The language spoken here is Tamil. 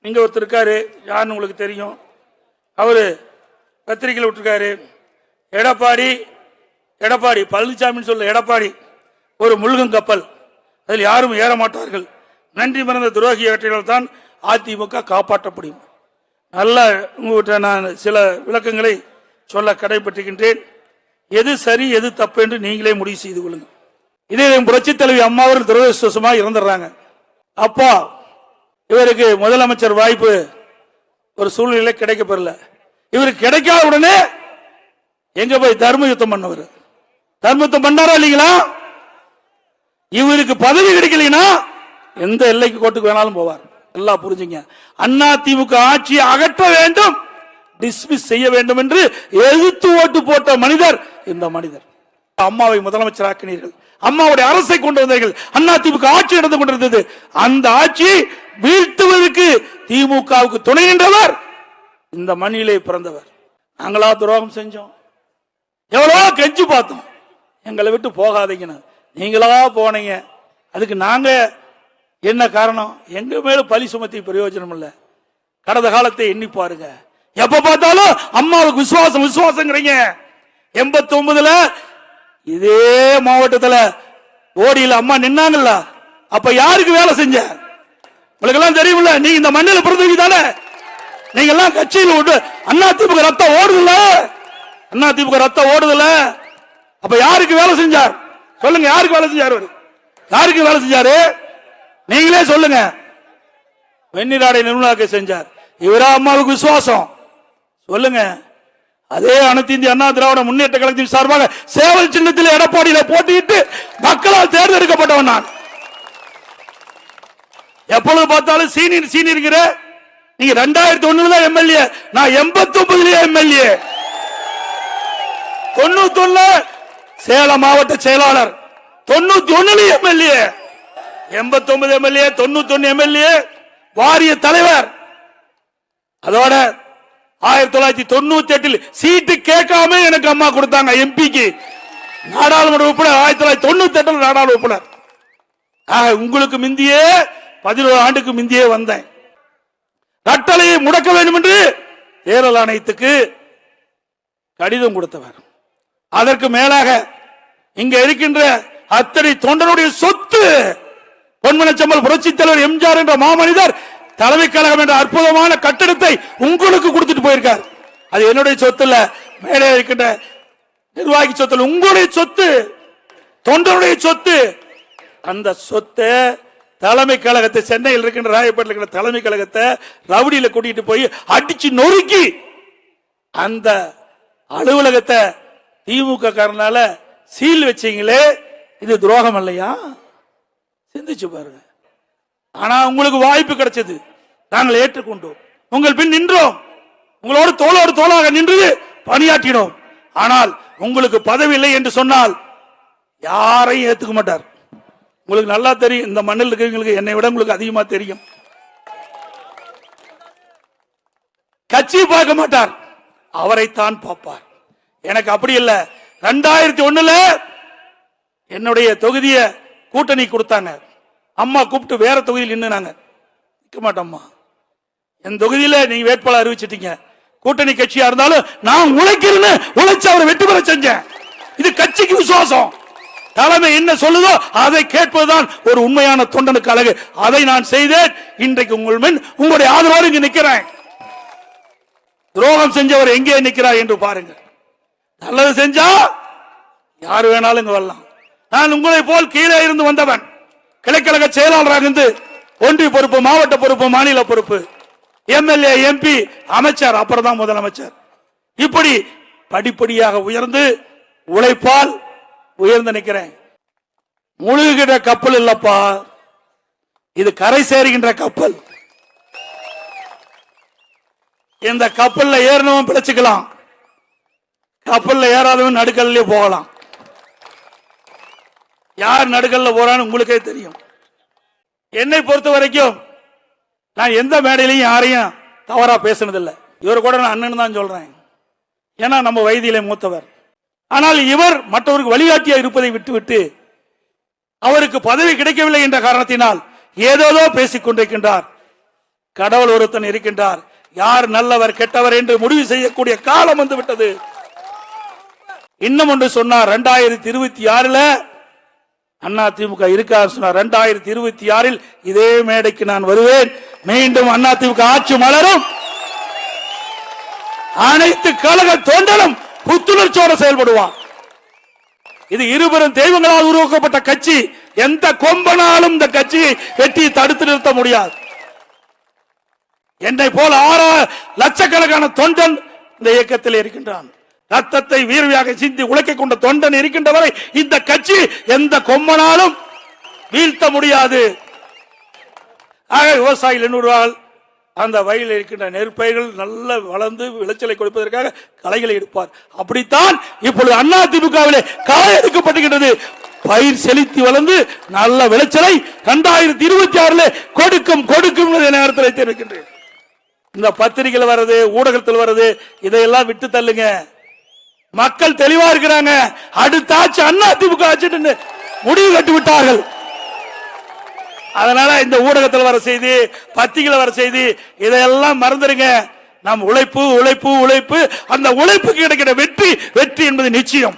இங்க ஒருத்தர் இருக்காரு, யாருன்னு உங்களுக்கு தெரியும். அவரு பத்திரிகையில் விட்டுருக்காரு, எடப்பாடி பழனிசாமின்னு சொல்ல எடப்பாடி ஒரு முழுகும் கப்பல், அதில் யாரும் ஏற மாட்டார்கள், நன்றி மறந்த துரோகி வெற்றிகள் தான் அதிமுக காப்பாற்ற முடியும். நல்ல உங்கள்கிட்ட நான் சில விளக்கங்களை சொல்ல கடைபற்றுகின்றேன். எது சரி எது தப்பு என்று நீங்களே முடிவு செய்து கொள்ளுங்கள். இதே புரட்சி தலைவி அம்மாவர்கள் துரதிருஷ்டவசமாக இறந்துடுறாங்க. அப்பா இவருக்கு முதலமைச்சர் வாய்ப்பு ஒரு சூழ்நிலை கிடைக்கப்பெறல. இவருக்கு கிடைக்காத உடனே எங்க போய் தர்ம யுத்தம் பண்ணவர், தர்ம யுத்தம் பண்ணாரா இல்லைங்களா? இவருக்கு பதவி கிடைக்கலனா எந்த எல்லைக்கு கோட்டுக்கு வேணாலும் போவார். எல்லாம் புரிஞ்சுங்க. அண்ணா திமுக ஆட்சியை அகற்ற வேண்டும், டிஸ்மிஸ் செய்ய வேண்டும் என்று எதிர்த்து ஓட்டு போட்ட மனிதர் இந்த மனிதர். அம்மாவை முதலமைச்சர் ஆக்கினீர்கள், அம்மாவுடைய அரசை கொண்டு வந்தீர்கள், அண்ணா திமுக ஆட்சி நடந்து கொண்டிருந்தது. அந்த ஆட்சியை வீழ்த்துவதற்கு திமுகவுக்கு துணை நின்றவர் இந்த மண்ணிலே பிறந்தவர். நாங்களா துரோகம் செஞ்சோம், எவ்வளவோ கெஞ்சி பார்த்தோம், எங்களை விட்டு போகாதீங்கன்னு. நீங்களா போனீங்க. அதுக்கு நாங்க என்ன காரணம்? எங்க மேல பழி சுமத்தி பிரயோஜனம் இல்லை. கடந்த காலத்தை எண்ணி பாருங்க. எப்ப பார்த்தாலும் அம்மாவுக்கு விசுவாசம் விசுவாசங்கிறீங்க. 89ல இதே மாவட்டத்தில் ஓடியில் அம்மா நின்னாங்கல்ல, அப்ப யாருக்கு வேலை செஞ்ச? உங்களுக்கு எல்லாம் தெரியுமில்ல. நீங்க இந்த மண்ணில் பிறந்தவங்க தானே. நீங்க எல்லாம் கட்சியில் விட்டு அண்ணா திமுக ரத்தம் ஓடுதுல, அண்ணா திமுக ரத்தம் ஓடுதுல. அப்ப யாருக்கு வேலை செஞ்சார் சொல்லுங்க? யாருக்கு வேலை செஞ்சார்? யாருக்கு வேலை செஞ்சாரு? நீங்களே சொல்லுங்க. வெண்ணிராடை நிர்மலாக்க செஞ்சார். இவரா அம்மாவுக்கு விசுவாசம்? சொல்லுங்க. அதே அனைத்து இந்திய அண்ணா திராவிட முன்னேற்ற கழகத்தின் சார்பாக சேவல் சின்னத்தில் எடப்பாடியில போட்டியிட்டு மக்களால் தேர்ந்தெடுக்கப்பட்டவன் நான். எப்பொழுது பார்த்தாலும் சீனியர். நீங்க 2001 எம்எல்ஏ, நான் 89 எம்எல்ஏ, 91 சேலம் மாவட்ட செயலாளர், 91 எம்எல்ஏ, 89 எம்எல்ஏ, 91 எம்எல்ஏ, வாரிய தலைவர். அதோட 1998 சீட்டு கேட்காம எனக்கு அம்மா கொடுத்தாங்க எம்பிக்கு, நாடாளுமன்ற உறுப்பினர். 1998 நாடாளுமன்ற உறுப்பினர். உங்களுக்கு முந்தியே 11 ஆண்டுக்கு முந்தியே வந்தேன். கட்டளையை முடக்க வேண்டும் என்று தேர்தல் ஆணையத்துக்கு கடிதம் கொடுத்தவர். அதற்கு மேலாக இங்க இருக்கின்ற அத்தனை தொண்டனுடைய சொத்து பொன்மனச்செம்மல் புரட்சி தலைவர் எம்ஜிஆர் என்ற மாமனிதர் தலைமை கழகம் என்ற அற்புதமான கட்டடத்தை உங்களுக்கு கொடுத்துட்டு போயிருக்கார். அது என்னுடைய சொத்து இல்ல, மேலே இருக்கின்ற நிர்வாகி சொத்து, உங்களுடைய சொத்து, தொண்டனுடைய சொத்து. அந்த சொத்தை தலைமை கழகத்தை, சென்னையில் இருக்கின்ற ராயப்பேட்டில் இருக்கிற தலைமை கழகத்தை ரவுடியில கூட்டிட்டு போய் அடிச்சு நொறுக்கி அந்த அலுவலகத்தை திமுக காரனால சீல் வச்சீங்களே, இது துரோகம் இல்லையா? சிந்திச்சு பாருங்க. ஆனா உங்களுக்கு வாய்ப்பு கிடைச்சது, நாங்கள் ஏற்றுக்கொண்டோம், உங்கள் பின் நின்றோம், உங்களோடு தோளோடு தோளாக நின்று பணியாற்றினோம். ஆனால் உங்களுக்கு பதவி இல்லை என்று சொன்னால் யாரையும் ஏத்துக்க மாட்டார். உங்களுக்கு நல்லா தெரியும், இந்த மண்ணில் இருக்கிறவங்களுக்கு என்னை விட உங்களுக்கு அதிகமா தெரியும். கட்சி பார்க்க மாட்டார், அவரைத்தான் பார்ப்பார். எனக்கு அப்படி இல்லை. 2001 என்னுடைய தொகுதியை கூட்டணி கொடுத்தாங்க. அம்மா கூப்பிட்டு வேற தொகுதியில் நின்னுனாங்க. நிற்க மாட்டோம்மா, என் தொகுதியில நீங்க வேட்பாளர் அறிவிச்சிட்டீங்க, கூட்டணி கட்சியா இருந்தாலும் நான் உழைக்கிறேன்னு உழைச்சு அவரை வெற்றி பெற செஞ்சேன். இது கட்சிக்கு விசுவாசம். தலைமை என்ன சொல்லுதோ அதை கேட்பதுதான் ஒரு உண்மையான தொண்டனுக்கு அழகு. அதை நான் செய்தேன். இன்றைக்கு உங்கள் முன் உங்களுடைய ஆதரவோடு இங்கு நிற்கிறேன். துரோகம் செஞ்சவர் எங்கே நிற்கிறார் என்று பாருங்க. நல்லது செஞ்சா யாரு வேணாலும் இங்க வரலாம். நான் உங்களை போல் கீழே இருந்து வந்தவன், கிளைக்கழக செயலாளராக இருந்து ஒன்றிய பொறுப்பு, மாவட்ட பொறுப்பு, மாநில பொறுப்பு, எம்எல்ஏ, எம்பி, அமைச்சர், அப்புறம் தான் முதலமைச்சர். இப்படி படிப்படியாக உயர்ந்து உழைப்பால் உயர்ந்து நிற்கிறேன். முழுகிற கப்பல் இல்லப்பா, இது கரை சேருகின்ற கப்பல். இந்த கப்பல்ல ஏறணும் பிழைச்சுக்கலாம், கப்பல்ல ஏறாதவன் நடுக்கல்லே போகலாம். யார் நடுக்கல்ல போறான்னு உங்களுக்கே தெரியும். என்னை பொறுத்த வரைக்கும் நான் எந்த மேடையிலையும் யாரையும் தவறா பேசினதில்லை. இவர் கூட நான் அண்ணன் தான் சொல்றேன், ஏன்னா நம்ம வயதிலே மூத்தவர். ஆனால் இவர் மற்றவருக்கு வழிகாட்டியாக இருப்பதை விட்டுவிட்டு அவருக்கு பதவி கிடைக்கவில்லை என்ற காரணத்தினால் ஏதேதோ பேசிக் கொண்டிருக்கின்றார். கடவுள் ஒருத்தன் இருக்கின்றார். யார் நல்லவர் கெட்டவர் என்று முடிவு செய்யக்கூடிய காலம் வந்து விட்டது. இன்னும் ஒன்று சொன்னார், 2026 அண்ணா திமுக இருக்கார் சொன்னார். 2026 இதே மேடைக்கு நான் வருவேன். மீண்டும் அண்ணா திமுக ஆட்சி மலரும். அனைத்து கழக தொண்டரும் புத்துணர்ச்சியோடு செயல்படுவான். இது இருபெரும் தெய்வங்களால் உருவாக்கப்பட்ட கட்சி. எந்த கொம்பனாலும் இந்த கட்சியை வெட்டி தடுத்து நிறுத்த முடியாது. என்னை போல 6 லட்சக்கணக்கான தொண்டன் இந்த இயக்கத்தில் இருக்கின்றான். ரத்தத்தை வீரவியாக சிந்தி உழைக்க கொண்ட தொண்டன் இருக்கின்ற வரை இந்த கட்சி எந்த கொம்பனாலும் வீழ்த்த முடியாது. ஆக விவசாயிகள் என்னுவார்கள், அந்த வயலில் இருக்கின்ற நெற்பயிர்கள் நல்ல வளர்ந்து விளைச்சலை கொடுப்பதற்காக களைகளை எடுப்பார். அப்படித்தான் இப்பொழுது அண்ணா திமுகவிலே களை எடுக்கப்பட்டுகின்றது. பயிர் செலுத்தி வளர்ந்து நல்ல விளைச்சலை 2026 கொடுக்கும் நேரத்தில் தெரிவிக்கின்றேன். இந்த பத்திரிகையில் வருது, ஊடகத்தில் வருது, இதையெல்லாம் விட்டு தள்ளுங்க. மக்கள் தெளிவா இருக்கிறாங்க. அடுத்த ஆட்சி அண்ணா திமுக ஆட்சி முடிவு கட்டி விட்டார்கள். அதனால இந்த ஊடகத்தில் வர செய்தி, பத்திரிகையில் வர செய்தி, இதையெல்லாம் மறந்துடுங்க. நாம் உழைப்பு உழைப்பு உழைப்பு, அந்த உழைப்புக்கு கிடைக்கிற வெற்றி என்பது நிச்சயம்.